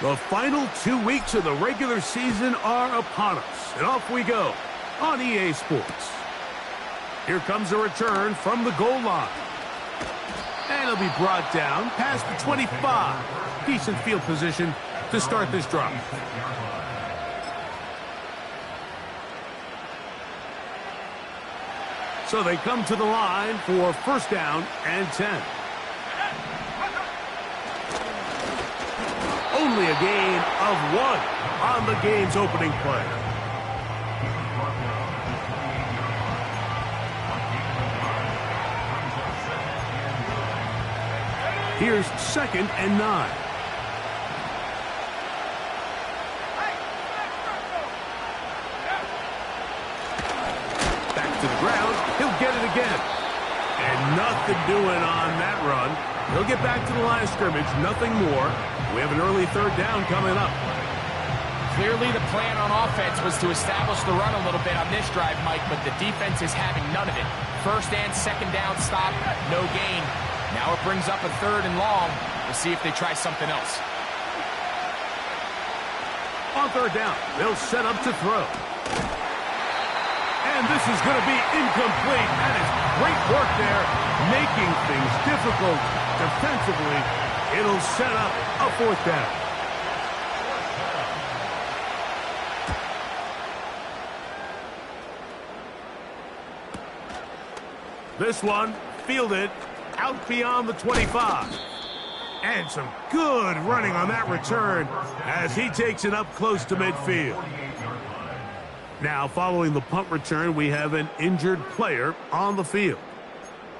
The final 2 weeks of the regular season are upon us, and off we go on EA Sports. Here comes a return from the goal line. And it'll be brought down past the 25. Decent field position to start this drive. So they come to the line for first down and 10. Only a gain of 1 on the game's opening play. Here's 2nd and 9. Back to the ground. He'll get it again. And nothing doing on that run. He'll get back to the line of scrimmage. Nothing more. We have an early 3rd down coming up. Clearly the plan on offense was to establish the run a little bit on this drive, Mike, but the defense is having none of it. 1st and 2nd down stop, no gain. Now it brings up a 3rd and long. We'll see if they try something else. On 3rd down, they'll set up to throw. And this is going to be incomplete. That is great work there, making things difficult defensively. It'll set up a 4th down. This one fielded out beyond the 25. And some good running on that return as he takes it up close to midfield. Now, following the punt return, we have an injured player on the field.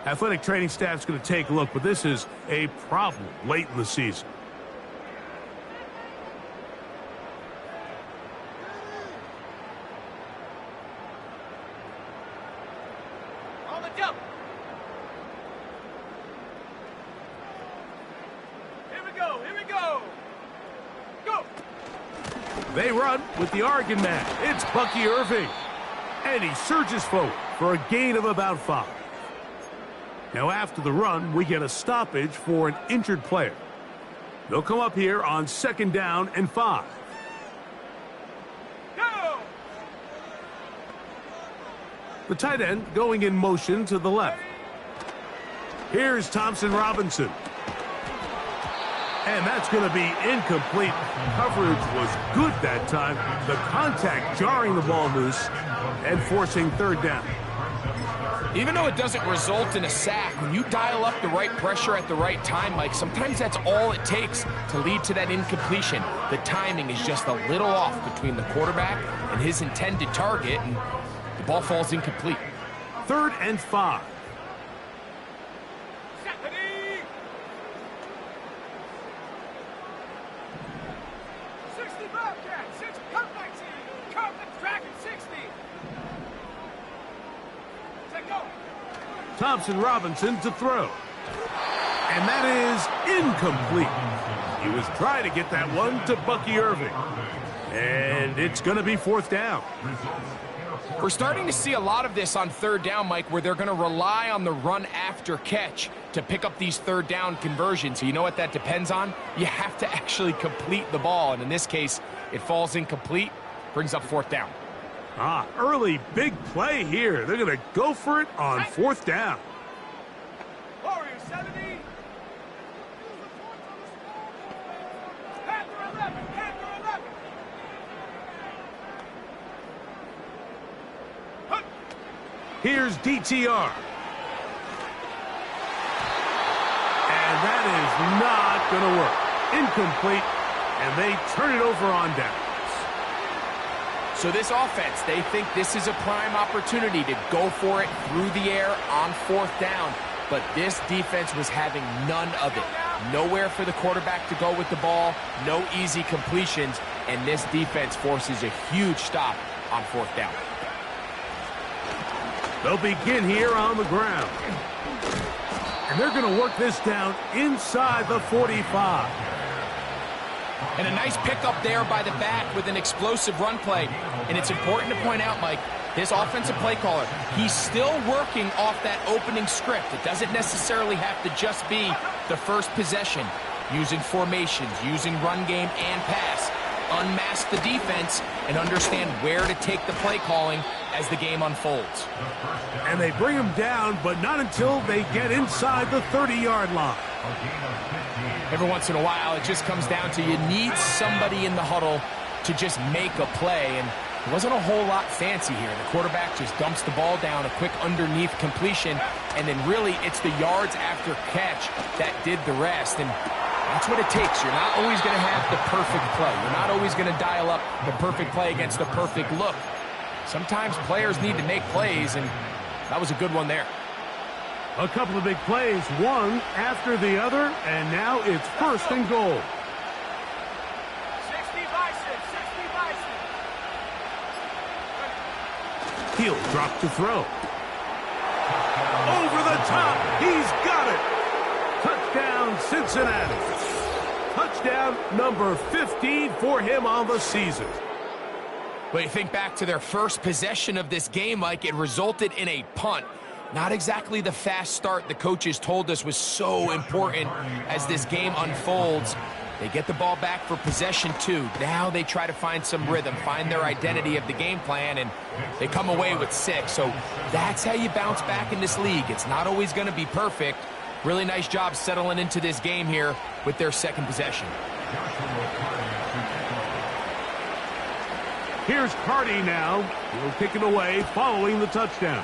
Athletic training staff's going to take a look, but this is a problem late in the season. On the jump. Here we go. Here we go. Go. They run with the Oregon man. It's Bucky Irving. And he surges forward for a gain of about 5. Now, after the run, we get a stoppage for an injured player. They'll come up here on 2nd down and 5. Go! The tight end going in motion to the left. Here's Thompson Robinson. And that's going to be incomplete. Coverage was good that time. The contact jarring the ball loose and forcing 3rd down. Even though it doesn't result in a sack, when you dial up the right pressure at the right time, Mike, sometimes that's all it takes to lead to that incompletion. The timing is just a little off between the quarterback and his intended target, and the ball falls incomplete. 3rd and 5. Stephanie! 60 Bobcats. It's Kurt 19. Kurt the Dragon 60. Go. Thompson Robinson to throw. And that is incomplete. He was trying to get that one to Bucky Irving. And it's going to be 4th down. We're starting to see a lot of this on 3rd down, Mike, where they're going to rely on the run after catch to pick up these 3rd down conversions. So you know what that depends on? You have to actually complete the ball. And in this case, it falls incomplete, brings up 4th down. Early big play here. They're going to go for it on 4th down. Warriors 70. Panther 11. Panther 11. Hunt. Here's DTR. And that is not going to work. Incomplete. And they turn it over on down. So this offense, they think this is a prime opportunity to go for it through the air on 4th down. But this defense was having none of it. Nowhere for the quarterback to go with the ball, no easy completions, and this defense forces a huge stop on 4th down. They'll begin here on the ground. And they're going to work this down inside the 45. And a nice pickup there by the back with an explosive run play. And it's important to point out, Mike, This offensive play caller, he's still working off that opening script. It doesn't necessarily have to just be the first possession. Using formations, using run game and pass. Unmask the defense and understand where to take the play calling as the game unfolds. And they bring him down, but not until they get inside the 30-yard line. Every once in a while, it just comes down to you need somebody in the huddle to just make a play, and it wasn't a whole lot fancy here. The quarterback just dumps the ball down, a quick underneath completion, and then really it's the yards after catch that did the rest, and that's what it takes. You're not always going to have the perfect play. You're not always going to dial up the perfect play against the perfect look. Sometimes players need to make plays, and that was a good one there. A couple of big plays, one after the other, and now it's first and goal. 60 bison, 60 bison. He'll drop to throw. Over the top, he's got it. Touchdown, Cincinnati. Touchdown number 15 for him on the season. But you think back to their first possession of this game, Mike, it resulted in a punt. Not exactly the fast start the coaches told us was so important as this game unfolds. They get the ball back for possession 2. Now they try to find some rhythm, find their identity of the game plan, and they come away with 6. So that's how you bounce back in this league. It's not always going to be perfect. Really nice job settling into this game here with their second possession. Here's Carty now. He'll kick it away following the touchdown.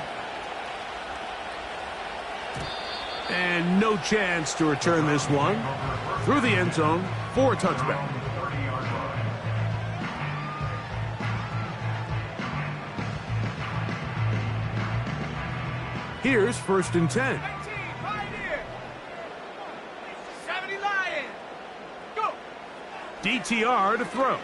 And no chance to return this one. Through the end zone for a touchback. Here's first and 10. 19, Pioneer. 70 Lions. Go. DTR to throw.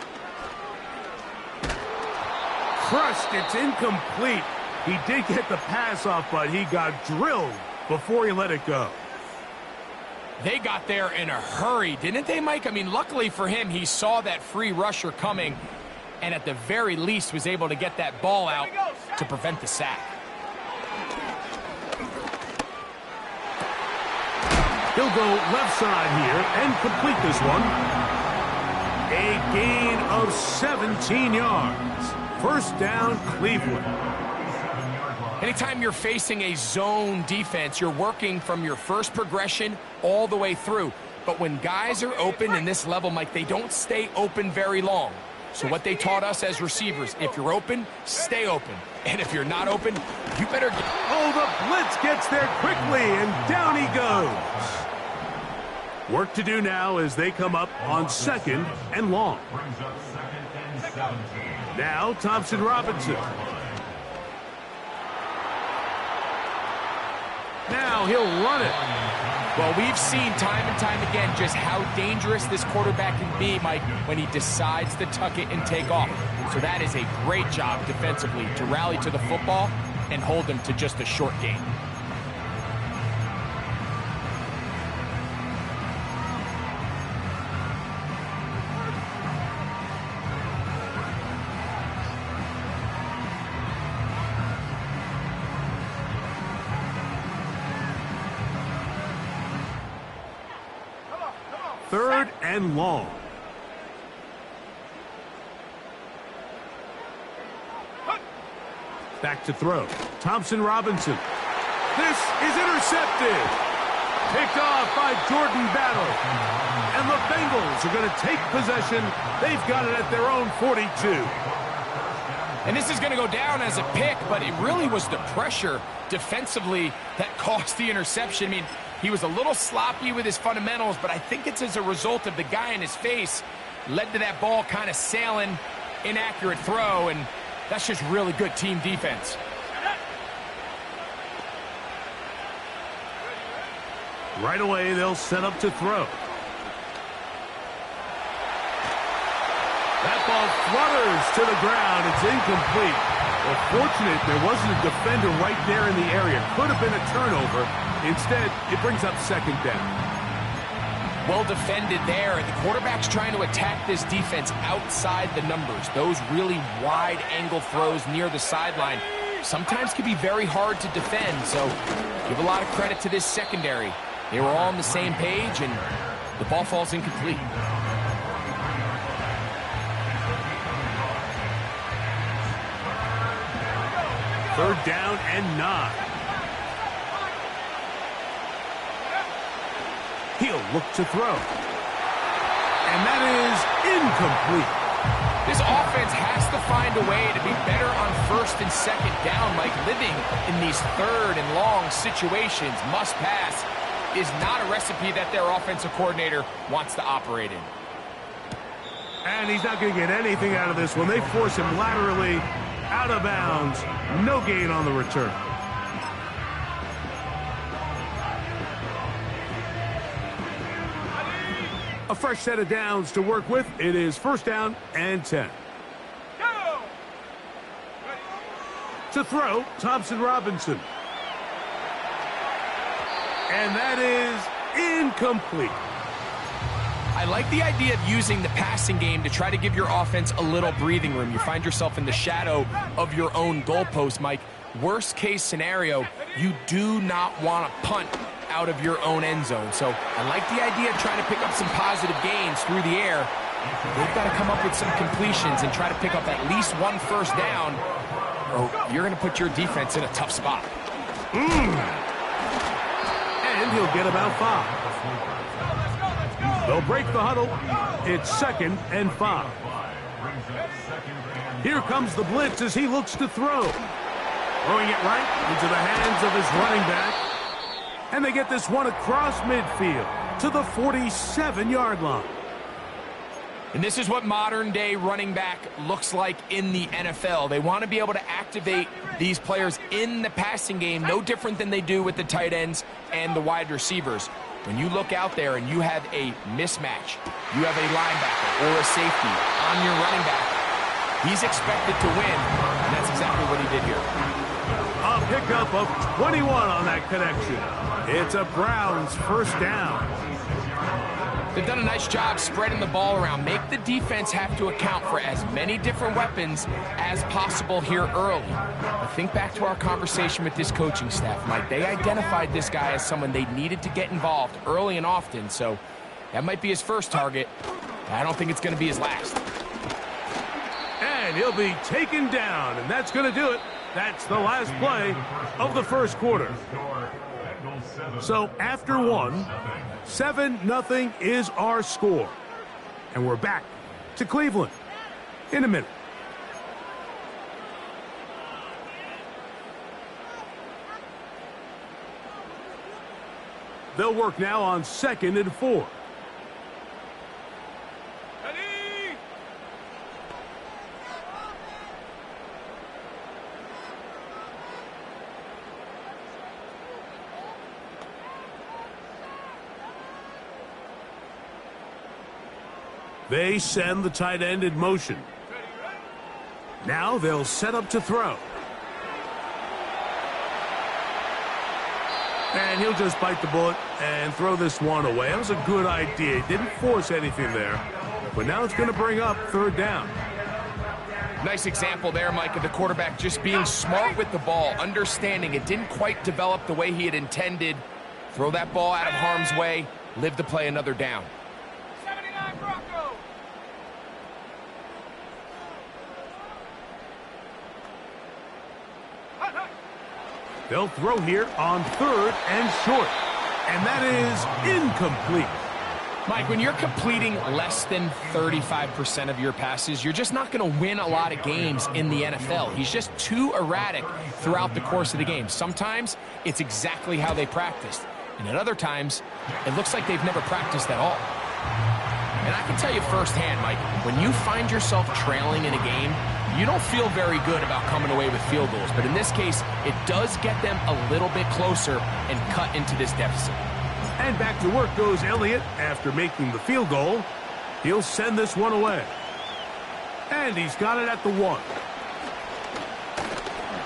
Crushed. It's incomplete. He did get the pass off, but he got drilled before he let it go. They got there in a hurry, didn't they, Mike? I mean, luckily for him, he saw that free rusher coming and at the very least was able to get that ball out to prevent the sack. He'll go left side here and complete this one. A gain of 17 yards. First down, Cleveland. Anytime you're facing a zone defense, you're working from your first progression all the way through. But when guys are open in this level, Mike, they don't stay open very long. So what they taught us as receivers, if you're open, stay open. And if you're not open, you better get... Oh, the blitz gets there quickly, and down he goes. Work to do now as they come up on second and long. Now, Thompson Robinson. Now he'll run it. Well, we've seen time and time again just how dangerous this quarterback can be, Mike, when he decides to tuck it and take off. So that is a great job defensively to rally to the football and hold them to just a short gain. Third and long. Back to throw. Thompson Robinson. This is intercepted. Picked off by Jordan Battle. And the Bengals are going to take possession. They've got it at their own 42. And this is going to go down as a pick, but it really was the pressure defensively that caused the interception. I mean, he was a little sloppy with his fundamentals, but I think it's as a result of the guy in his face led to that ball kind of sailing, inaccurate throw, and that's just really good team defense. Right away, they'll set up to throw. That ball flutters to the ground. It's incomplete. Well, fortunate there wasn't a defender right there in the area. Could have been a turnover. Instead, it brings up second down. Well defended there, and the quarterback's trying to attack this defense outside the numbers. Those really wide angle throws near the sideline sometimes can be very hard to defend, so give a lot of credit to this secondary. They were all on the same page, and the ball falls incomplete. Third down and 9. He'll look to throw. And that is incomplete. This offense has to find a way to be better on first and second down. Like, living in these third and long situations, must pass, is not a recipe that their offensive coordinator wants to operate in. And he's not going to get anything out of this one. They force him laterally out of bounds. No gain on the return. A fresh set of downs to work with. It is first down and 10. Go! To throw, Thompson Robinson. And that is incomplete. I like the idea of using the passing game to try to give your offense a little breathing room. You find yourself in the shadow of your own goalpost, Mike. Worst case scenario, you do not want to punt out of your own end zone. So I like the idea of trying to pick up some positive gains through the air. They've got to come up with some completions and try to pick up at least one first down, or you're going to put your defense in a tough spot. And he'll get about 5. They'll break the huddle. It's second and 5. Here comes the blitz as he looks to throw. Throwing it right into the hands of his running back. And they get this one across midfield to the 47-yard line. And this is what modern-day running back looks like in the NFL. They want to be able to activate these players in the passing game, no different than they do with the tight ends and the wide receivers. When you look out there and you have a mismatch, you have a linebacker or a safety on your running back, he's expected to win, and that's exactly what he did here. A pickup of 21 on that connection. It's a Browns first down. They've done a nice job spreading the ball around. Make the defense have to account for as many different weapons as possible here early. But think back to our conversation with this coaching staff, Mike. They identified this guy as someone they needed to get involved early and often, so that might be his first target. I don't think it's going to be his last. And he'll be taken down, and that's going to do it. That's the last play of the first quarter. So after one, 7-0 is our score. And we're back to Cleveland in a minute. They'll work now on 2nd and 4. Ready? They send the tight end in motion. Now they'll set up to throw. And he'll just bite the bullet and throw this one away. That was a good idea. He didn't force anything there. But now it's going to bring up third down. Nice example there, Mike, of the quarterback just being smart with the ball, understanding it didn't quite develop the way he had intended. Throw that ball out of harm's way, live to play another down. 79 Broncos. Hut, hut. They'll throw here on 3rd and short. And that is incomplete. Mike, when you're completing less than 35% of your passes, you're just not going to win a lot of games in the NFL. He's just too erratic throughout the course of the game. Sometimes it's exactly how they practiced. And at other times, it looks like they've never practiced at all. And I can tell you firsthand, Mike, when you find yourself trailing in a game, you don't feel very good about coming away with field goals. But in this case, it does get them a little bit closer and cut into this deficit. And back to work goes Elliott after making the field goal. He'll send this one away. And he's got it at the 1.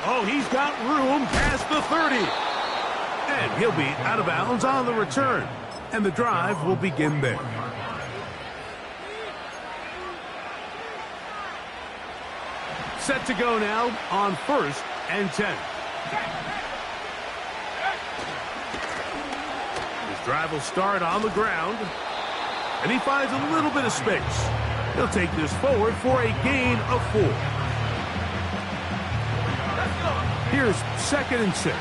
Oh, he's got room past the 30. And he'll be out of bounds on the return. and the drive will begin there. Set to go now on 1st and 10. His drive will start on the ground, and he finds a little bit of space. He'll take this forward for a gain of 4. Here's 2nd and 6.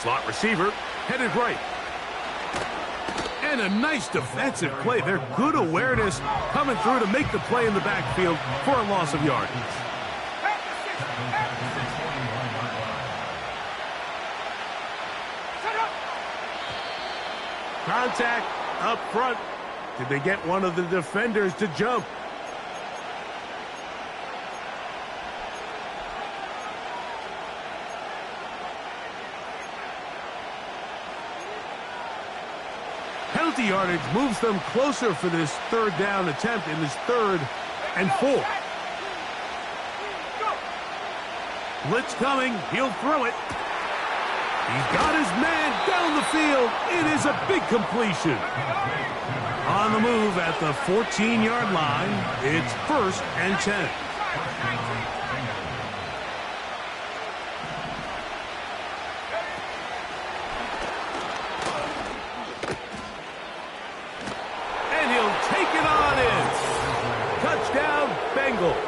Slot receiver headed right. And a nice defensive play. They're good awareness coming through to make the play in the backfield for a loss of yardage. Contact up front. Did they get one of the defenders to jump? Penalty yardage moves them closer for this 3rd down attempt in this 3rd and 4. Blitz coming. He'll throw it. He's got his man down the field. It is a big completion. On the move at the 14-yard line, it's 1st and 10. And he'll take it on in. Touchdown, Bengals.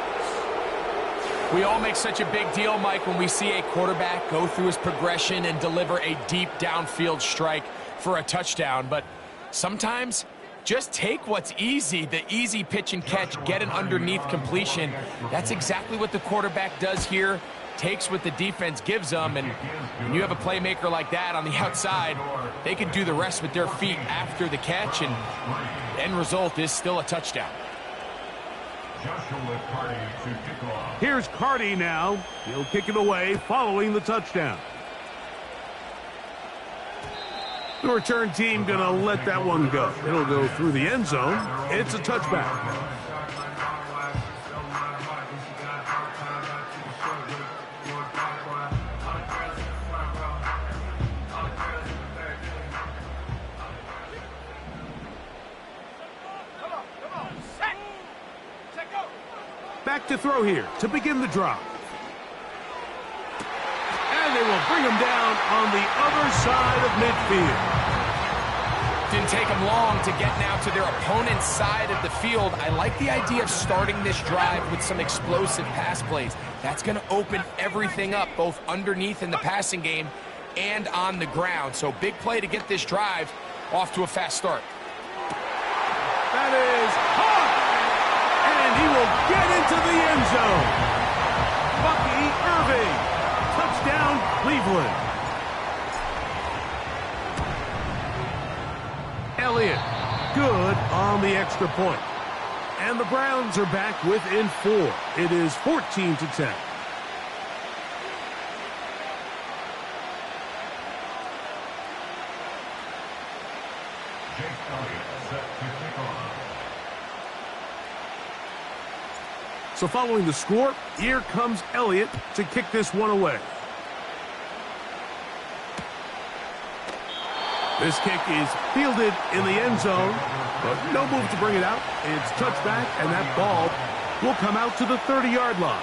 We all make such a big deal, Mike, when we see a quarterback go through his progression and deliver a deep downfield strike for a touchdown. But sometimes, just take what's easy, the easy pitch and catch, get an underneath completion. That's exactly what the quarterback does here, takes what the defense gives them, and when you have a playmaker like that on the outside, they can do the rest with their feet after the catch, and the end result is still a touchdown. Here's Carty now. He'll kick it away following the touchdown. The return team going to let that one go. It'll go through the end zone. It's a touchback. Back to throw here to begin the drive. And they will bring him down on the other side of midfield. Didn't take them long to get now to their opponent's side of the field. I like the idea of starting this drive with some explosive pass plays. That's going to open everything up, both underneath in the passing game and on the ground. So big play to get this drive off to a fast start. That is hot! And he will get into the end zone. Bucky Irving. Touchdown, Cleveland. Elliott, good on the extra point. And the Browns are back within 4. It is 14-10. So following the score, here comes Elliott to kick this one away. This kick is fielded in the end zone, but no move to bring it out. It's touchback, and that ball will come out to the 30-yard line.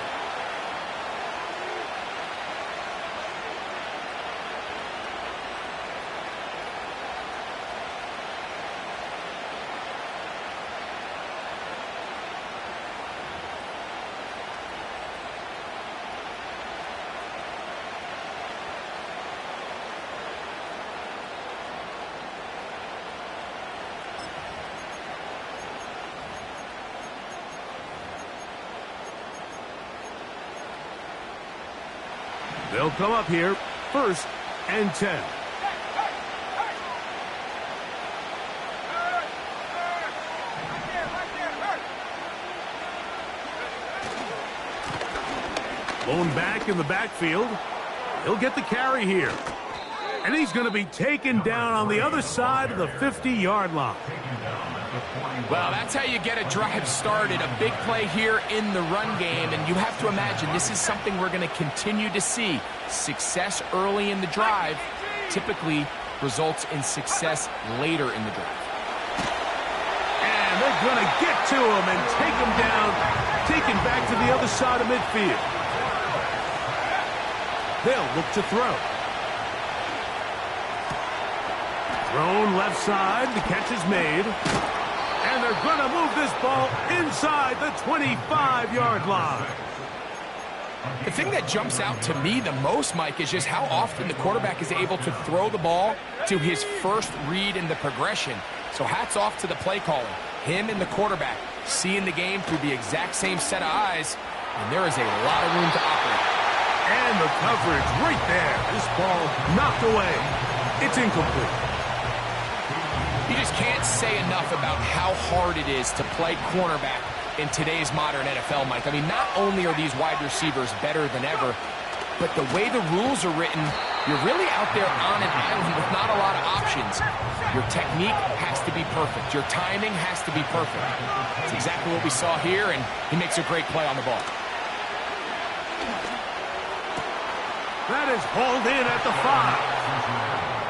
They'll come up here, 1st and 10. Blown back in the backfield. He'll get the carry here. And he's going to be taken down on the other side of the 50-yard line. Well, that's how you get a drive started. A big play here in the run game, and you have to imagine this is something we're going to continue to see. Success early in the drive typically results in success later in the drive. And they're going to get to him and take him down, take him back to the other side of midfield. They'll look to throw. Thrown left side, the catch is made. And they're going to move this ball inside the 25-yard line. The thing that jumps out to me the most, Mike, is just how often the quarterback is able to throw the ball to his first read in the progression. So hats off to the play caller. Him and the quarterback seeing the game through the exact same set of eyes, and there is a lot of room to operate. And the coverage right there. This ball knocked away. It's incomplete. You just can't say enough about how hard it is to play cornerback in today's modern NFL, Mike. I mean, not only are these wide receivers better than ever, but the way the rules are written, you're really out there on an island with not a lot of options. Your technique has to be perfect. Your timing has to be perfect. It's exactly what we saw here, and he makes a great play on the ball. That is hauled in at the 5.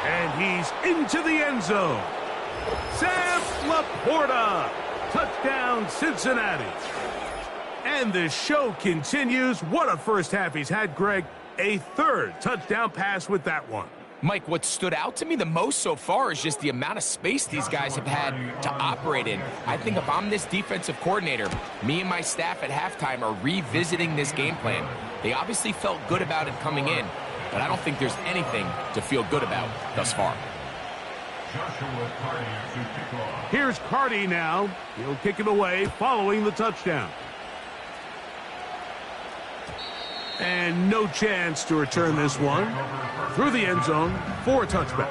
And he's into the end zone. Sam Laporta. Touchdown, Cincinnati. And the show continues. What a first half he's had, Greg. A third touchdown pass with that one. Mike, what stood out to me the most so far is just the amount of space these guys have had to operate in. I think if I'm this defensive coordinator, me and my staff at halftime are revisiting this game plan. They obviously felt good about it coming in, but I don't think there's anything to feel good about thus far. Here's Carty now. He'll kick it away following the touchdown. And no chance to return this one. Through the end zone for a touchback.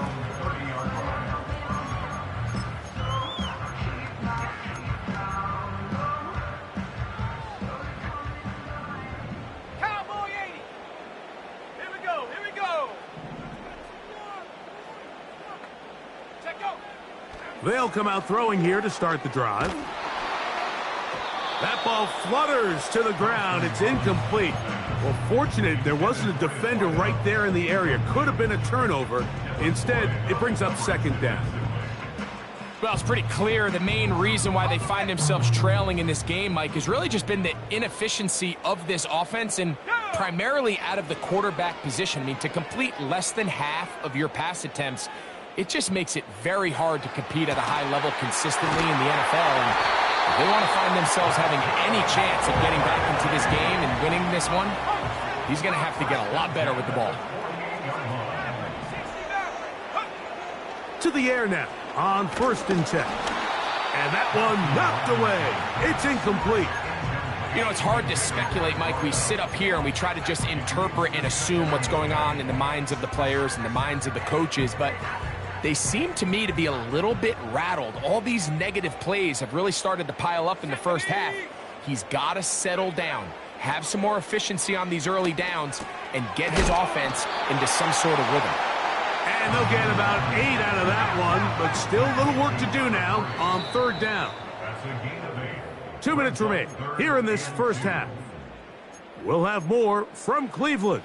Cowboy 80. Here we go. Here we go. Check go. They'll come out throwing here to start the drive. That ball flutters to the ground. It's incomplete. Well, fortunate there wasn't a defender right there in the area. Could have been a turnover. Instead, it brings up second down. Well, it's pretty clear the main reason why they find themselves trailing in this game, Mike, has really just been the inefficiency of this offense and primarily out of the quarterback position. I mean, to complete less than half of your pass attempts, it just makes it very hard to compete at a high level consistently in the NFL. And if they want to find themselves having any chance of getting back into this game and winning this one, he's going to have to get a lot better with the ball. To the air now on 1st and 10. And that one knocked away. It's incomplete. You know, it's hard to speculate, Mike. We sit up here and we try to just interpret and assume what's going on in the minds of the players and the minds of the coaches, but they seem to me to be a little bit rattled. All these negative plays have really started to pile up in the first half. He's got to settle down, have some more efficiency on these early downs, and get his offense into some sort of rhythm. And they'll get about 8 out of that one, but still a little work to do now on 3rd down. 2 minutes remain here in this first half. We'll have more from Cleveland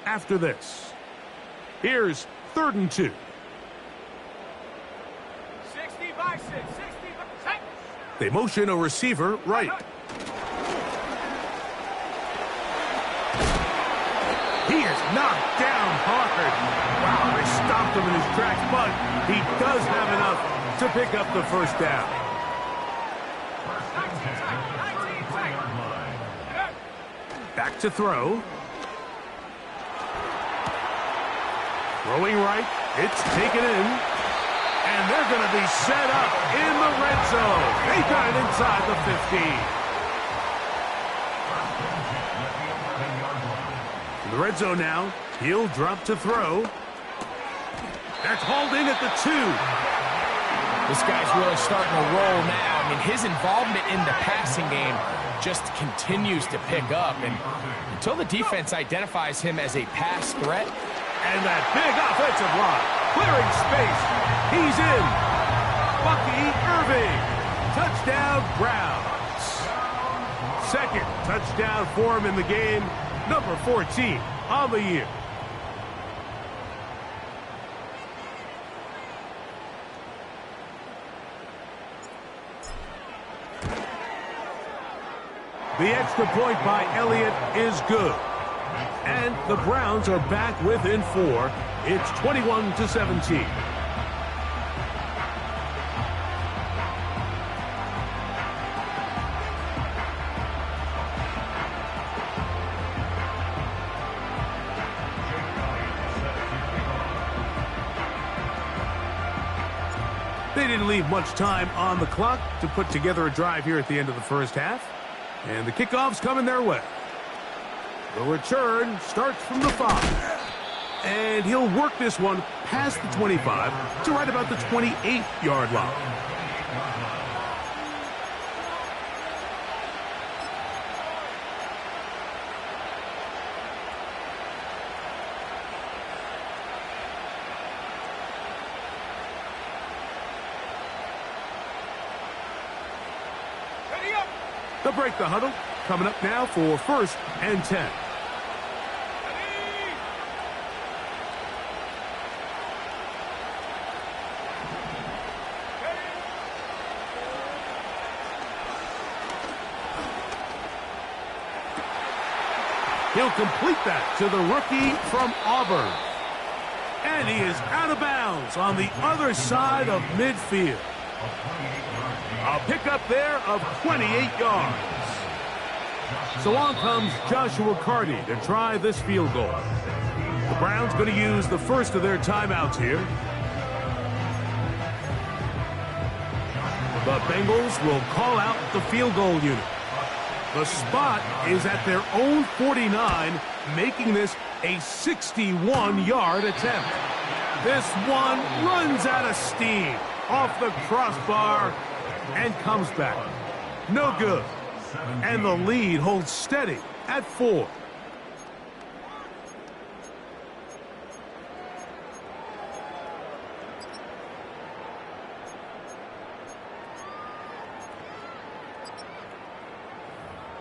after this. Here's 3rd and 2. 60 by 6. 60 by 6. They motion a receiver right. He is knocked down hard. Wow, they stopped him in his tracks, but he does have enough to pick up the first down. 19 seconds. Back to throw. Throwing right. It's taken in. And they're going to be set up in the red zone. They got it inside the 15. In the red zone now. He'll drop to throw. That's hauled in at the 2. This guy's really starting to roll now. I mean, his involvement in the passing game just continues to pick up. And until the defense identifies him as a pass threat. And that big offensive line clearing space. He's in. Bucky Irving. Touchdown, Browns. Second touchdown for him in the game. Number 14 on the year. The extra point by Elliott is good. And the Browns are back within 4. It's 21-17. They didn't leave much time on the clock to put together a drive here at the end of the first half. And the kickoff's coming their way. The return starts from the 5. And he'll work this one past the 25 to right about the 28-yard line. Ready up. They'll break the huddle. Coming up now for 1st and 10. Ready. He'll complete that to the rookie from Auburn. And he is out of bounds on the other side of midfield. A pickup there of 28 yards. So on comes Joshua Carty to try this field goal. The Browns going to use the first of their timeouts here. The Bengals will call out the field goal unit. The spot is at their own 49, making this a 61-yard attempt. This one runs out of steam off the crossbar and comes back. No good. And the lead holds steady at 4.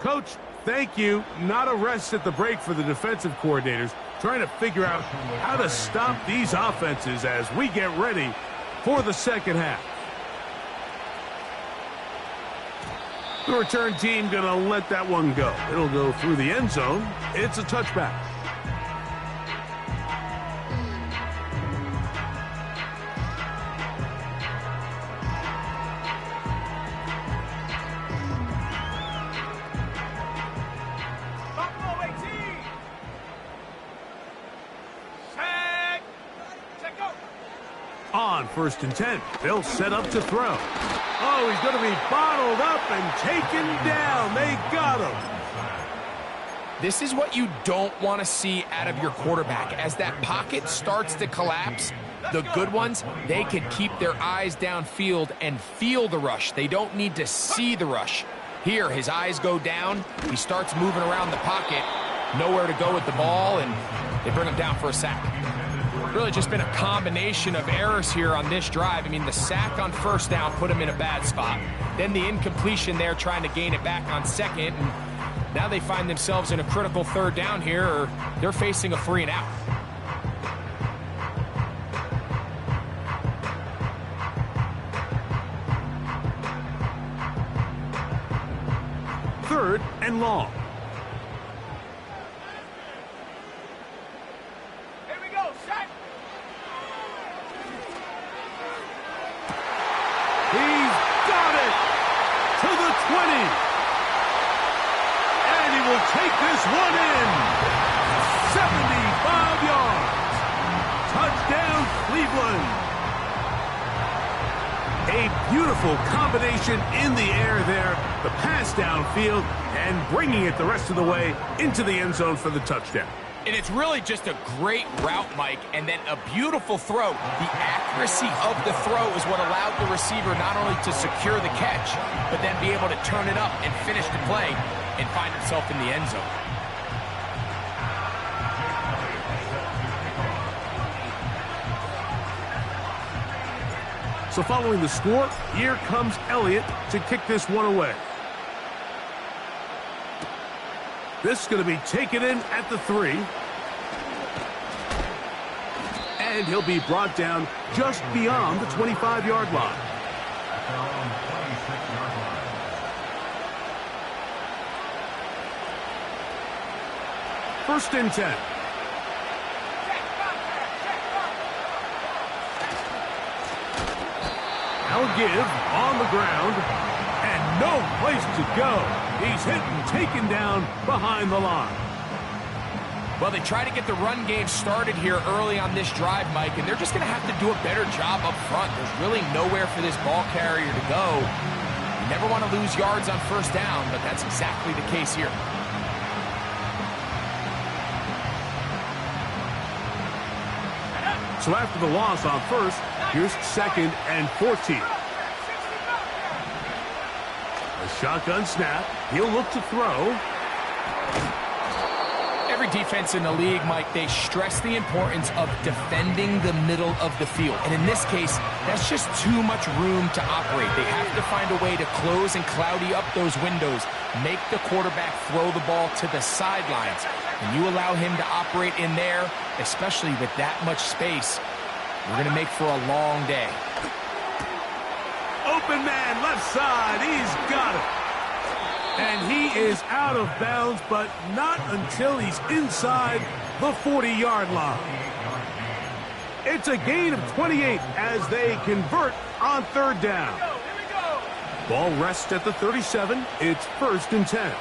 Coach, thank you. Not a rest at the break for the defensive coordinators, trying to figure out how to stop these offenses as we get ready for the second half. The return team going to let that one go. It'll go through the end zone. It's a touchback. Buffalo 18. Set, go. On 1st and 10, they'll set up to throw. Oh, he's going to be bottled up and taken down. They got him. This is what you don't want to see out of your quarterback. As that pocket starts to collapse, the good ones, they can keep their eyes downfield and feel the rush. They don't need to see the rush. Here, his eyes go down. He starts moving around the pocket. Nowhere to go with the ball, and they bring him down for a sack. Really just been a combination of errors here on this drive. I mean, the sack on 1st down put him in a bad spot. Then the incompletion there trying to gain it back on 2nd. And now they find themselves in a critical 3rd down here, or they're facing a 3 and out. Third and long. Here we go. Set. He's got it to the 20. And he will take this one in. 75 yards. Touchdown, Cleveland. A beautiful combination in the air there. The pass downfield and bringing it the rest of the way into the end zone for the touchdown. And it's really just a great route, Mike, and then a beautiful throw. The accuracy of the throw is what allowed the receiver not only to secure the catch, but then be able to turn it up and finish the play and find himself in the end zone. So following the score, here comes Elliott to kick this one away. This is going to be taken in at the 3. And he'll be brought down just beyond the 25-yard line. First and 10. Now give on the ground, and no place to go. He's hit and taken down behind the line. Well, they try to get the run game started here early on this drive, Mike, and they're just going to have to do a better job up front. There's really nowhere for this ball carrier to go. You never want to lose yards on first down, but that's exactly the case here. So after the loss on first, here's 2nd and 14. A shotgun snap. He'll look to throw. Every defense in the league, Mike, they stress the importance of defending the middle of the field. And in this case, that's just too much room to operate. They have to find a way to close and cloudy up those windows, make the quarterback throw the ball to the sidelines. When you allow him to operate in there, especially with that much space, we're going to make for a long day. Open man, left side. He's got it. And he is out of bounds, but not until he's inside the 40-yard line. It's a gain of 28 as they convert on third down. Ball rests at the 37. It's 1st and 10.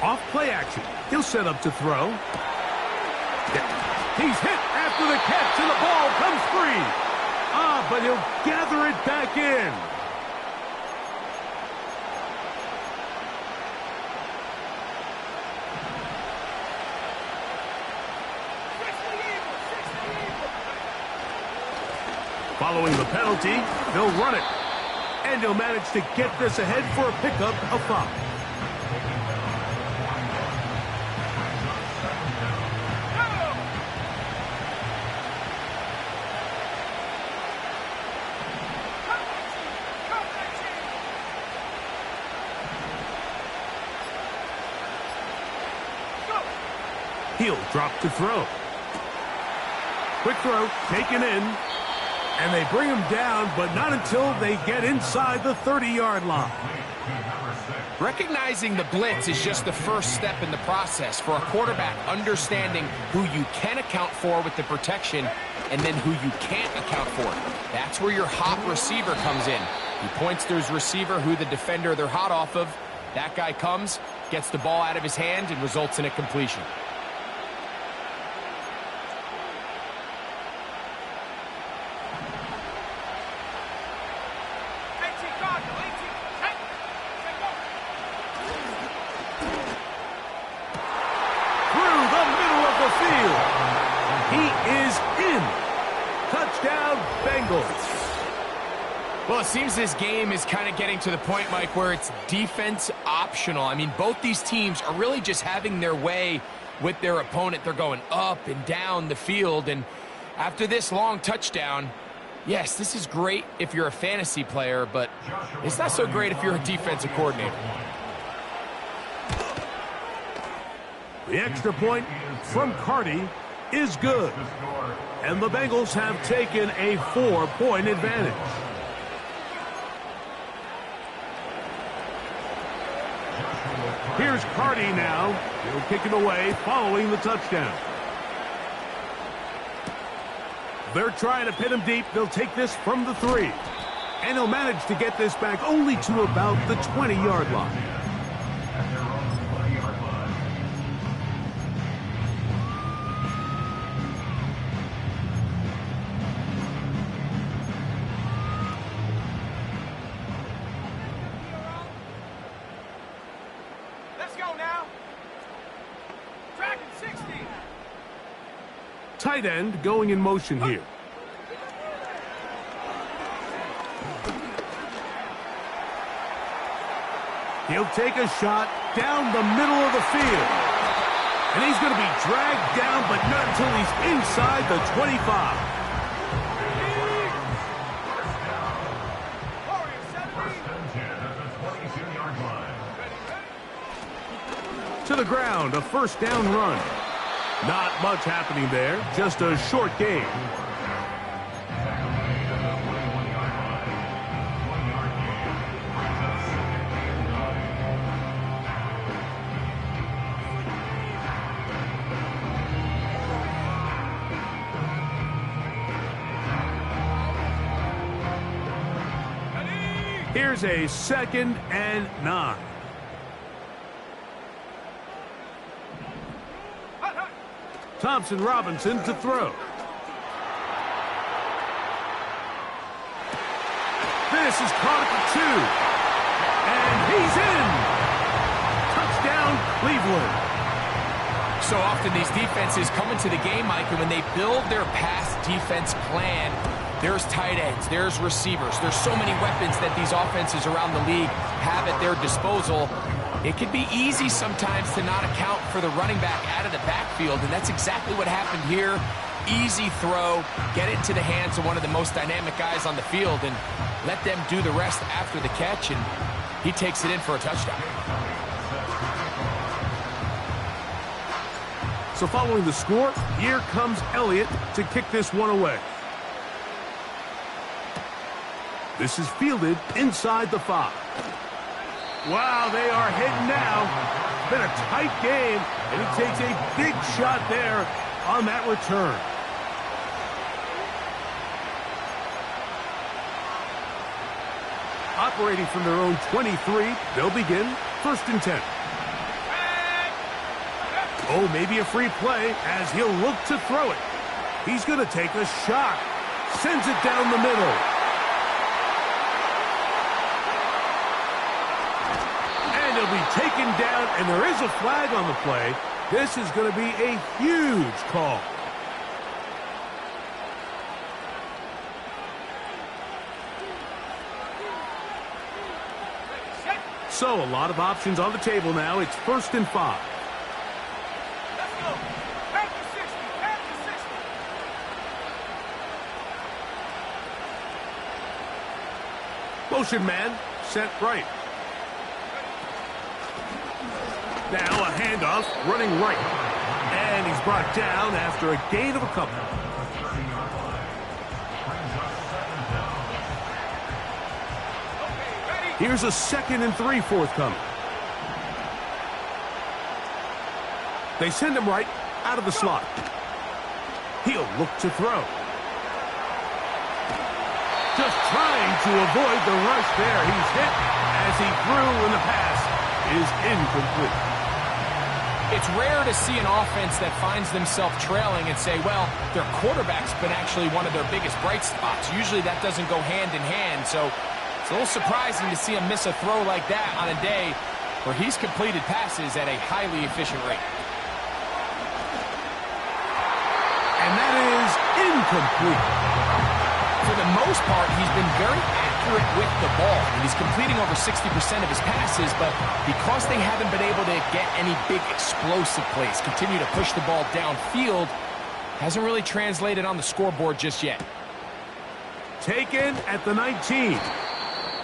Off play action. He'll set up to throw. He's hit after the catch, and the ball comes free. But he'll gather it back in. Following the penalty, they'll run it. And he'll manage to get this ahead for a pickup of 5. He'll drop to throw. Quick throw, taken in. And they bring him down, but not until they get inside the 30-yard line. Recognizing the blitz is just the first step in the process for a quarterback understanding who you can account for with the protection and then who you can't account for. That's where your hot receiver comes in. He points to his receiver, who the defender they're hot off of. That guy comes, gets the ball out of his hand, and results in a completion. Well, it seems this game is kind of getting to the point, Mike, where it's defense optional. I mean, both these teams are really just having their way with their opponent. They're going up and down the field, and after this long touchdown, yes, this is great if you're a fantasy player, but it's not so great if you're a defensive coordinator. The extra point from Carty is good, and the Bengals have taken a 4-point advantage. Here's Carty now. He'll kick it away following the touchdown. They're trying to pin him deep. They'll take this from the 3. And he'll manage to get this back only to about the 20-yard line. Tight end going in motion here. He'll take a shot down the middle of the field. And he's going to be dragged down, but not until he's inside the 25. To the ground, a first down run. Not much happening there, just a short game. Here's a 2nd and 9. Thompson Robinson to throw. This is caught at the 2. And he's in. Touchdown, Cleveland. So often these defenses come into the game, Mike, and when they build their pass defense plan, there's tight ends, there's receivers, there's so many weapons that these offenses around the league have at their disposal. It can be easy sometimes to not account for the running back out of the backfield, and that's exactly what happened here. Easy throw, get it to the hands of one of the most dynamic guys on the field, and let them do the rest after the catch, and he takes it in for a touchdown. So following the score, here comes Elliott to kick this one away. This is fielded inside the 5. Wow, they are hitting now. It's been a tight game, and he takes a big shot there on that return. Operating from their own 23, they'll begin 1st and 10. Oh, maybe a free play as he'll look to throw it. He's going to take a shot. Sends it down the middle. And he'll be taken down, and there is a flag on the play. This is going to be a huge call. So a lot of options on the table now. It's 1st and 5. Let's go. Back to 60. Back to 60. Motion man, set right. Now a handoff, running right. And he's brought down after a gain of a couple. Here's a 2nd and 3 forthcoming. They send him right out of the slot. He'll look to throw. Just trying to avoid the rush there. He's hit as he threw, and the pass is incomplete. It's rare to see an offense that finds themselves trailing and say, well, their quarterback's been actually one of their biggest bright spots. Usually that doesn't go hand in hand, so it's a little surprising to see him miss a throw like that on a day where he's completed passes at a highly efficient rate. And that is incomplete. For the most part, he's been very accurate with the ball. And he's completing over 60% of his passes, but because they haven't been able to get any big explosive plays, continue to push the ball downfield, hasn't really translated on the scoreboard just yet. Taken at the 19.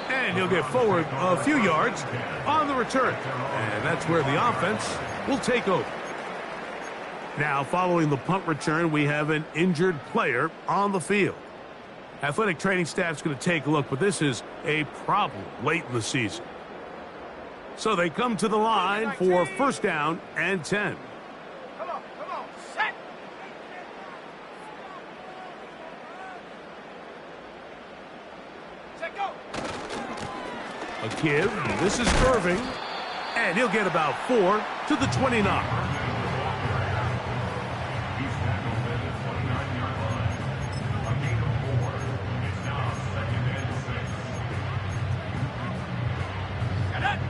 And he'll get forward a few yards on the return. And that's where the offense will take over. Now, following the punt return, we have an injured player on the field. Athletic training staff's going to take a look, but this is a problem late in the season. So they come to the line for 1st down and 10. Come on, set. Set, go. A give. This is Irving. And he'll get about 4 to the 29.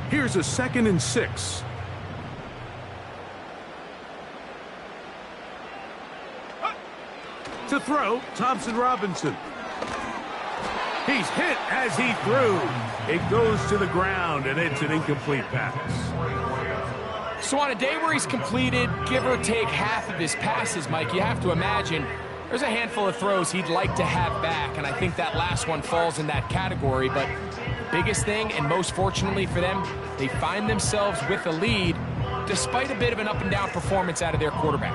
Here's a 2nd and 6. To throw, Thompson Robinson. He's hit as he threw. It goes to the ground, and it's an incomplete pass. So on a day where he's completed, give or take half of his passes, Mike, you have to imagine there's a handful of throws he'd like to have back, and I think that last one falls in that category. But the biggest thing, and most fortunately for them, they find themselves with a lead despite a bit of an up-and-down performance out of their quarterback.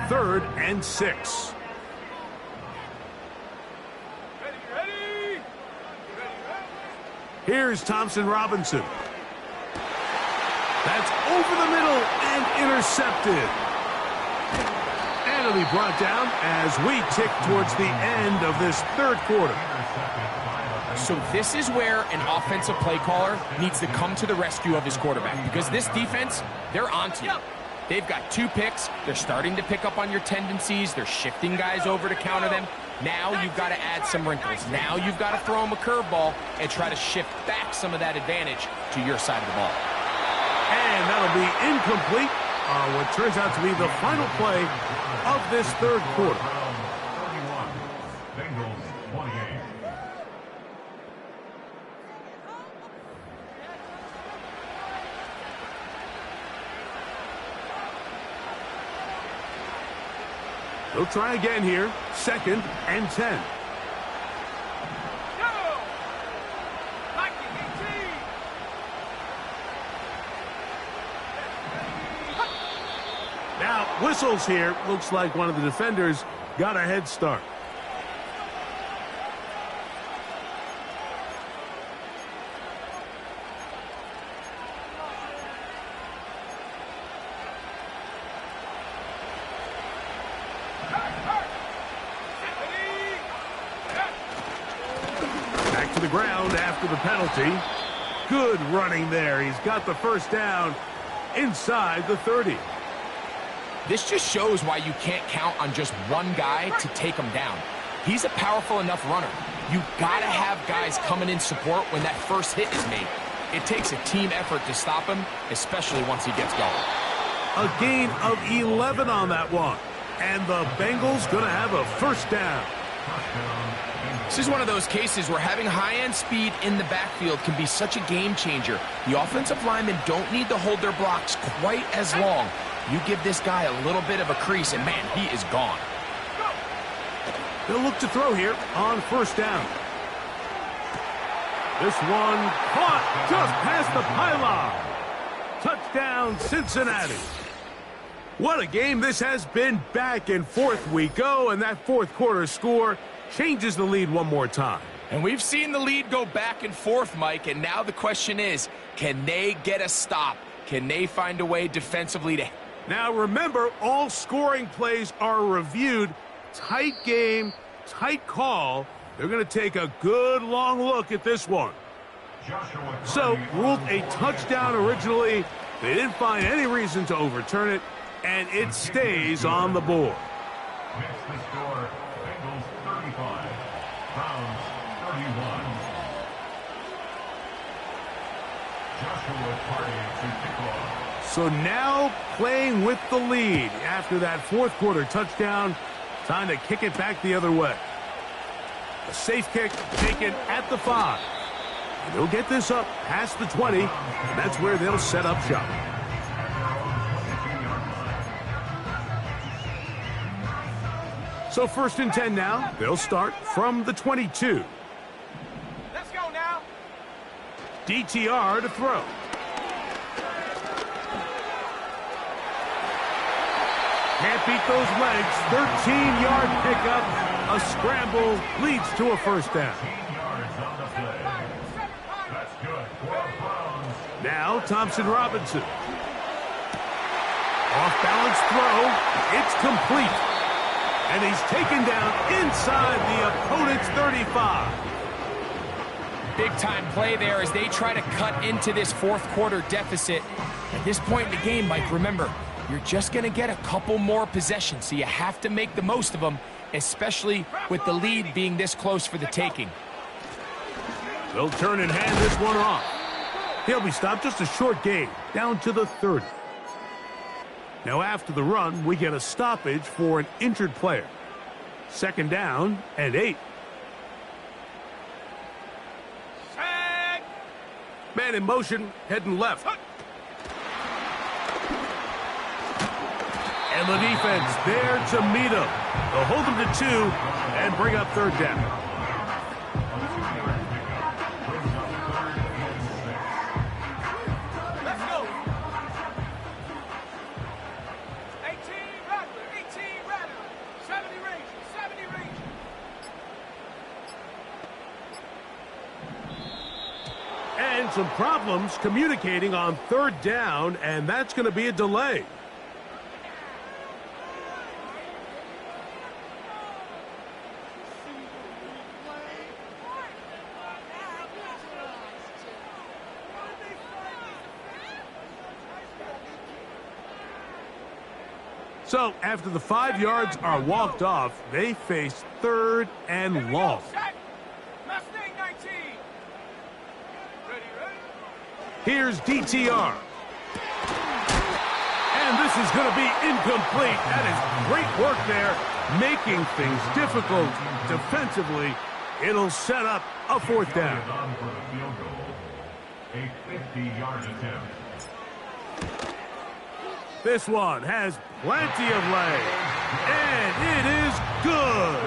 3rd and 6. Here's Thompson Robinson. That's over the middle and intercepted. And it'll be brought down as we tick towards the end of this 3rd quarter. So this is where an offensive play caller needs to come to the rescue of his quarterback, because this defense, they're onto you. They've got 2 picks. They're starting to pick up on your tendencies. They're shifting guys over to counter them. Now you've got to add some wrinkles. Now you've got to throw them a curveball and try to shift back some of that advantage to your side of the ball. And that'll be incomplete on what turns out to be the final play of this 3rd quarter. They'll try again here. 2nd and 10. Now, whistles here. Looks like one of the defenders got a head start. Back to the ground after the penalty. Good running there. He's got the 1st down inside the 30. This just shows why you can't count on just one guy to take him down. He's a powerful enough runner. You've got to have guys coming in support when that first hit is made. It takes a team effort to stop him, especially once he gets going. A gain of 11 on that one. And the Bengals going to have a 1st down. This is one of those cases where having high-end speed in the backfield can be such a game changer. The offensive linemen don't need to hold their blocks quite as long. You give this guy a little bit of a crease, and man, he is gone. They'll look to throw here on 1st down. This one caught just past the pylon. Touchdown, Cincinnati. What a game this has been. Back and forth we go, and that 4th quarter score changes the lead one more time. And we've seen the lead go back and forth, Mike, and now the question is, can they get a stop? Can they find a way defensively to... Now remember, all scoring plays are reviewed. Tight game, tight call. They're going to take a good long look at this one. So, ruled a touchdown originally. They didn't find any reason to overturn it, and it stays on the board. Makes the score Bengals 35, Browns 31. Joshua Party to kick off. So now playing with the lead after that 4th quarter touchdown. Time to kick it back the other way. A safe kick taken at the 5. And they'll get this up past the 20, and that's where they'll set up shop. So 1st and 10 now. They'll start from the 22. Let's go now. DTR to throw. Can't beat those legs. 13-yard pickup. A scramble leads to a 1st down. 15 yards on the play. That's good for Browns. Now Thompson Robinson. Off-balance throw. It's complete. And he's taken down inside the opponent's 35. Big-time play there as they try to cut into this 4th quarter deficit. At this point in the game, Mike, remember, you're just going to get a couple more possessions, so you have to make the most of them, especially with the lead being this close for the taking. They'll turn and hand this one off. He'll be stopped, just a short gain, down to the 30. Now after the run, we get a stoppage for an injured player. 2nd down and 8. Sack. Man in motion, heading left. And the defense there to meet him. They'll hold him to 2 and bring up third down. Let's go. 18 Rattler, 18 Rattler. 70 Rangers, 70 Rangers. And some problems communicating on third down, and that's going to be a delay. So, after the 5 yards are walked off, they face third and long. Set. Mustang 19. Ready, ready? Here's DTR. And this is going to be incomplete. That is great work there, making things difficult defensively. It'll set up a fourth down. On for the field goal. A 50-yard attempt. This one has plenty of leg. And it is good.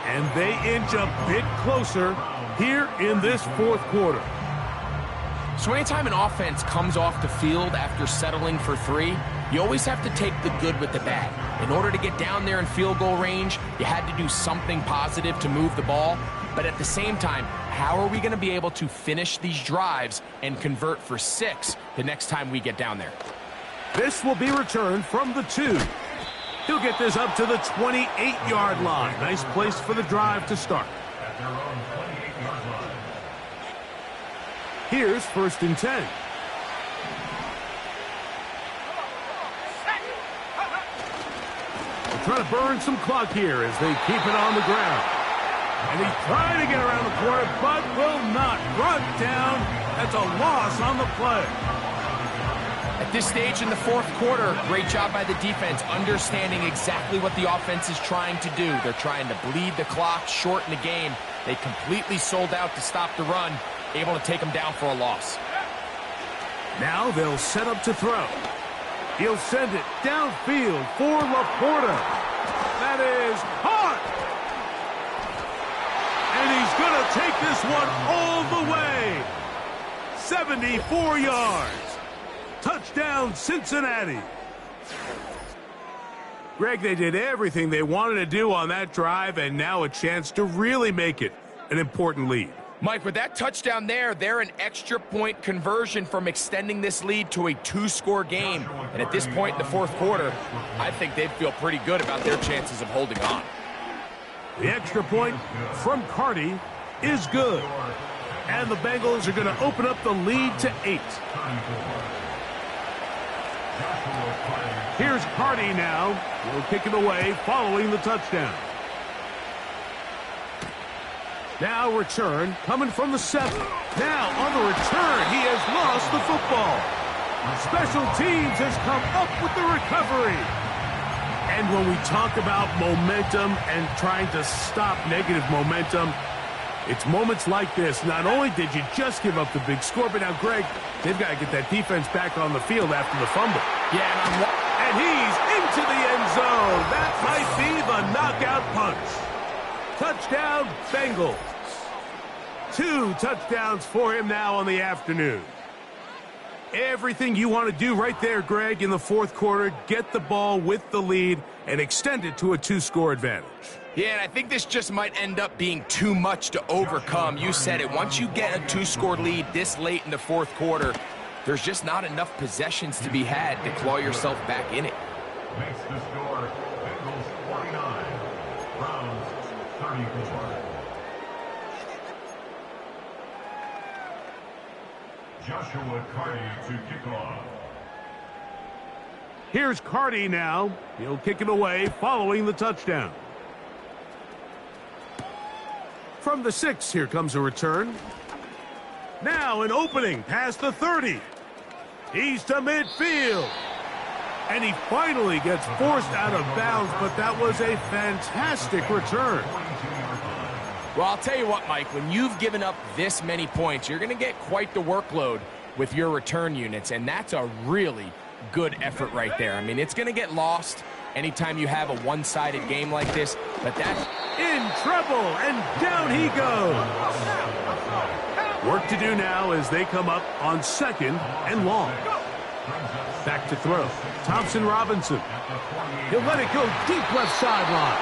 And they inch a bit closer here in this fourth quarter. So anytime an offense comes off the field after settling for 3, you always have to take the good with the bad. In order to get down there in field goal range, you had to do something positive to move the ball. But at the same time, how are we going to be able to finish these drives and convert for 6 the next time we get down there? This will be returned from the 2. He'll get this up to the 28-yard line. Nice place for the drive to start. At their own 28-yard line. Here's 1st and 10. They're trying to burn some clock here as they keep it on the ground. And he's trying to get around the corner, but will not. Brought down. That's a loss on the play. At this stage in the fourth quarter, great job by the defense, understanding exactly what the offense is trying to do. They're trying to bleed the clock, shorten the game. They completely sold out to stop the run, able to take them down for a loss. Now they'll set up to throw. He'll send it downfield for Laporta. That is hot. And he's going to take this one all the way. 74 yards. Touchdown, Cincinnati. Greg, they did everything they wanted to do on that drive, and now a chance to really make it an important lead. Mike, with that touchdown there, they're an extra point conversion from extending this lead to a 2-score game. And at this point in the fourth quarter, I think they'd feel pretty good about their chances of holding on. The extra point from Carty is good. And the Bengals are going to open up the lead to 8. Here's Carty now. He'll kick it away following the touchdown. Now return coming from the 7. Now on the return, he has lost the football. Special teams has come up with the recovery. And when we talk about momentum and trying to stop negative momentum, it's moments like this. Not only did you just give up the big score, but now, Greg, they've got to get that defense back on the field after the fumble. Yeah, and he's into the end zone. That might be the knockout punch. Touchdown, Bengals. 2 touchdowns for him now on the afternoon. Everything you want to do right there, Greg, in the fourth quarter, get the ball with the lead and extend it to a 2-score advantage. Yeah, and I think this just might end up being too much to overcome. You said it. Once you get a 2-score lead this late in the fourth quarter, there's just not enough possessions to be had to claw yourself back in it. Makes the score Bengals 49, Browns 34. Joshua Carty to kick off. Here's Carty now. He'll kick it away following the touchdown. From the 6, here comes a return. Now an opening past the 30. He's to midfield. And he finally gets forced out of bounds, but that was a fantastic return. Well, I'll tell you what, Mike, when you've given up this many points, you're going to get quite the workload with your return units, and that's a really, good effort right there. I mean, it's going to get lost anytime you have a one-sided game like this, but that's in trouble, and down he goes. Work to do now as they come up on 2nd and long. Back to throw. Thompson Robinson. He'll let it go deep left sideline.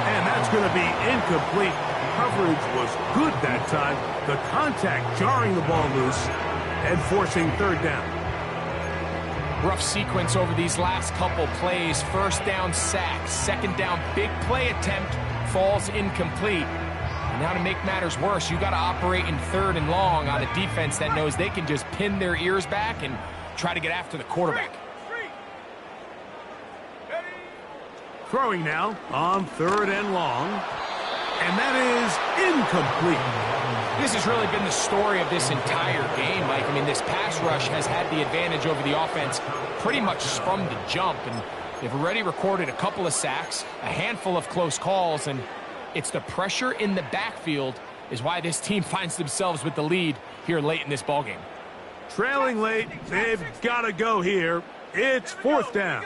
And that's going to be incomplete. Coverage was good that time. The contact jarring the ball loose and forcing 3rd down. Rough sequence over these last couple plays. 1st down sack, 2nd down big play attempt falls incomplete. And now to make matters worse, you got to operate in 3rd and long on a defense that knows they can just pin their ears back and try to get after the quarterback. Throwing now on 3rd and long. And that is incomplete. This has really been the story of this entire game, Mike. I mean, this pass rush has had the advantage over the offense pretty much from the jump. And they've already recorded a couple of sacks, a handful of close calls, and it's the pressure in the backfield is why this team finds themselves with the lead here late in this ballgame. Trailing late, they've got to go here. It's 4th down.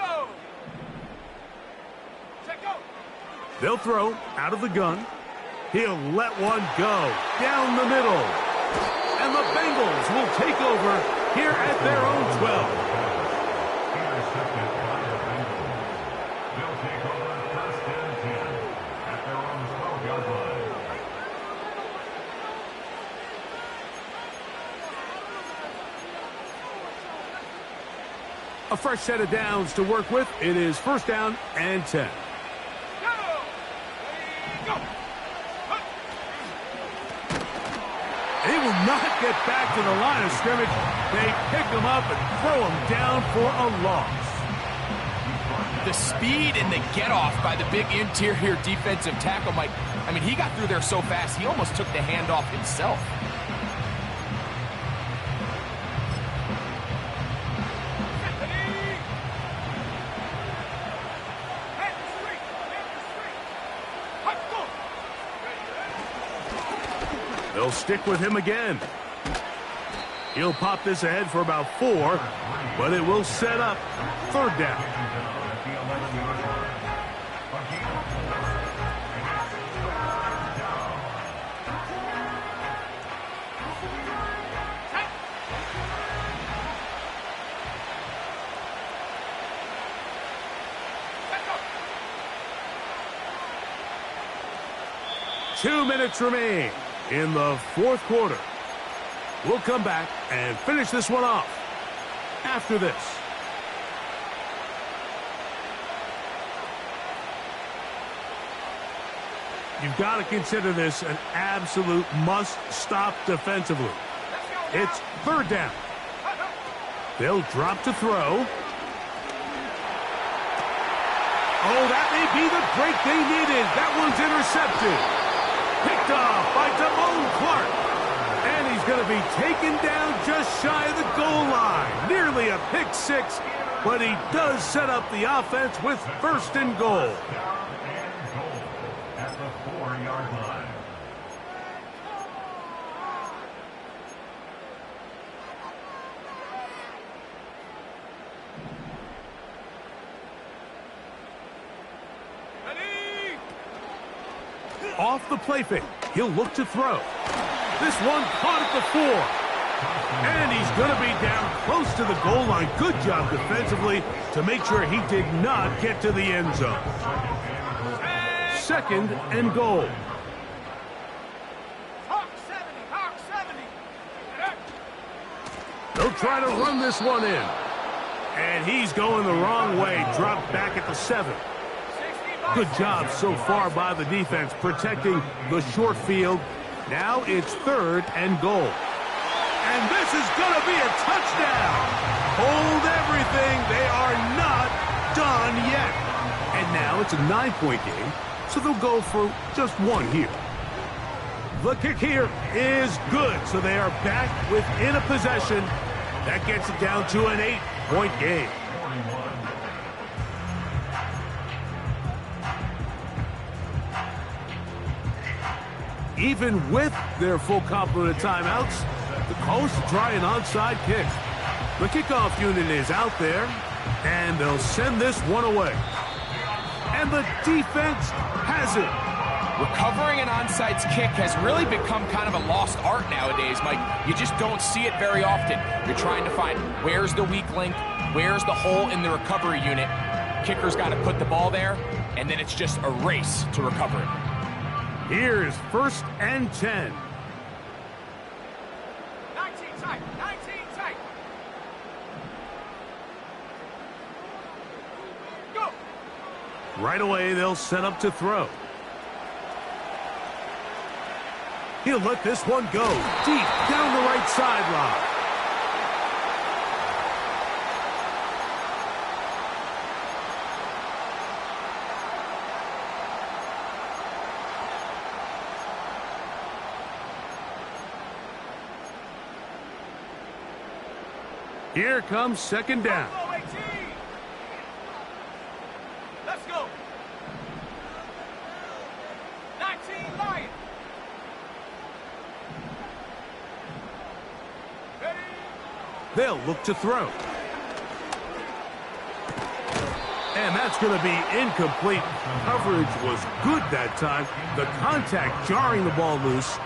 They'll throw out of the gun. He'll let one go down the middle. And the Bengals will take over here at their own 12. Intercepted by the Bengals. They'll take over 1st and 10 at their own 12-yard line. A fresh set of downs to work with. It is 1st down and 10. They will not get back to the line of scrimmage. They pick him up and throw him down for a loss. The speed and the get-off by the big interior defensive tackle, Mike. I mean, he got through there so fast, he almost took the handoff himself. They'll stick with him again. He'll pop this ahead for about 4, but it will set up 3rd down. Two minutes remain in the 4th quarter. We'll come back and finish this one off after this. You've got to consider this an absolute must-stop defensively. It's 3rd down. They'll drop to throw. Oh, that may be the break they needed. That one's intercepted. Picked off by Damone Clark. And he's going to be taken down just shy of the goal line. Nearly a pick 6, but he does set up the offense with 1st and goal. At the 4-yard line. Off the play fake. He'll look to throw. This one caught at the 4. And he's going to be down close to the goal line. Good job defensively to make sure he did not get to the end zone. 2nd and goal. They'll try to run this one in. And he's going the wrong way. Dropped back at the 7. Good job so far by the defense protecting the short field. Now it's 3rd and goal. And this is going to be a touchdown. Hold everything. They are not done yet. And now it's a 9-point game, so they'll go for just 1 here. The kick here is good, so they are back within a possession. That gets it down to an 8-point game. Even with their full complement of timeouts, the Colts try an onside kick. The kickoff unit is out there, and they'll send this one away. And the defense has it. Recovering an onside kick has really become kind of a lost art nowadays, Mike. You just don't see it very often. You're trying to find where's the weak link, where's the hole in the recovery unit. Kicker's got to put the ball there, and then it's just a race to recover it. Here's 1st and 10. 19 tight, 19 tight. Go. Right away, they'll set up to throw. He'll let this one go deep down the right sideline. Here comes 2nd down. Go, 18. Let's go. 19 Lions. Ready? They'll look to throw. And that's going to be incomplete. Coverage was good that time. The contact jarring the ball loose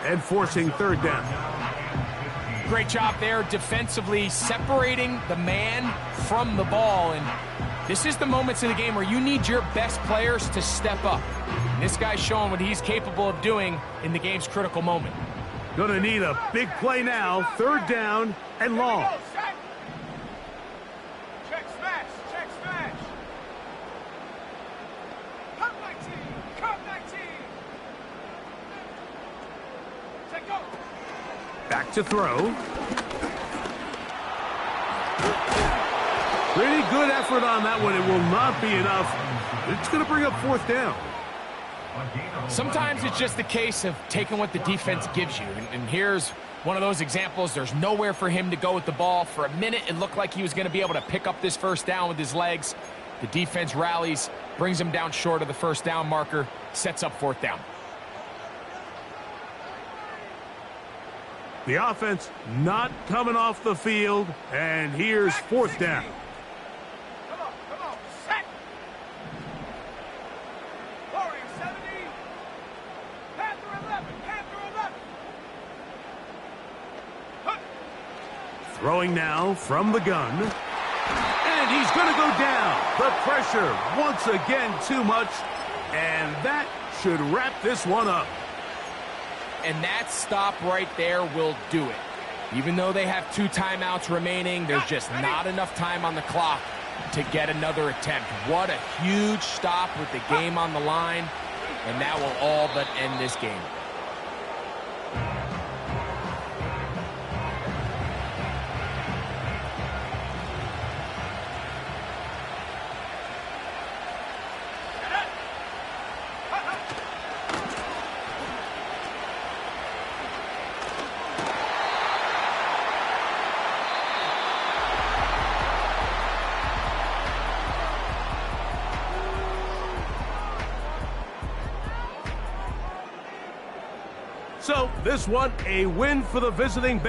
and forcing 3rd down. Great job there defensively, separating the man from the ball. And this is the moments in the game where you need your best players to step up. And this guy's showing what he's capable of doing in the game's critical moment. Going to need a big play now. 3rd down and Here we long. go, set. Check smash, check smash. Cut 19, cut 19. Check go. Back to throw. Pretty good effort on that one. It will not be enough. It's going to bring up 4th down. Sometimes it's just the case of taking what the defense gives you. And here's one of those examples. There's nowhere for him to go with the ball. For a minute, it looked like he was going to be able to pick up this 1st down with his legs. The defense rallies, brings him down short of the 1st down marker, sets up 4th down. The offense not coming off the field, and here's 4th down. Come on, set. Warrior 70. Panther 11, Panther 11. Hunt. Throwing now from the gun. And he's going to go down. The pressure once again too much, and that should wrap this one up. And that stop right there will do it. Even though they have 2 timeouts remaining, there's just not enough time on the clock to get another attempt. What a huge stop with the game on the line, and that will all but end this game. So this one, a win for the visiting Bay.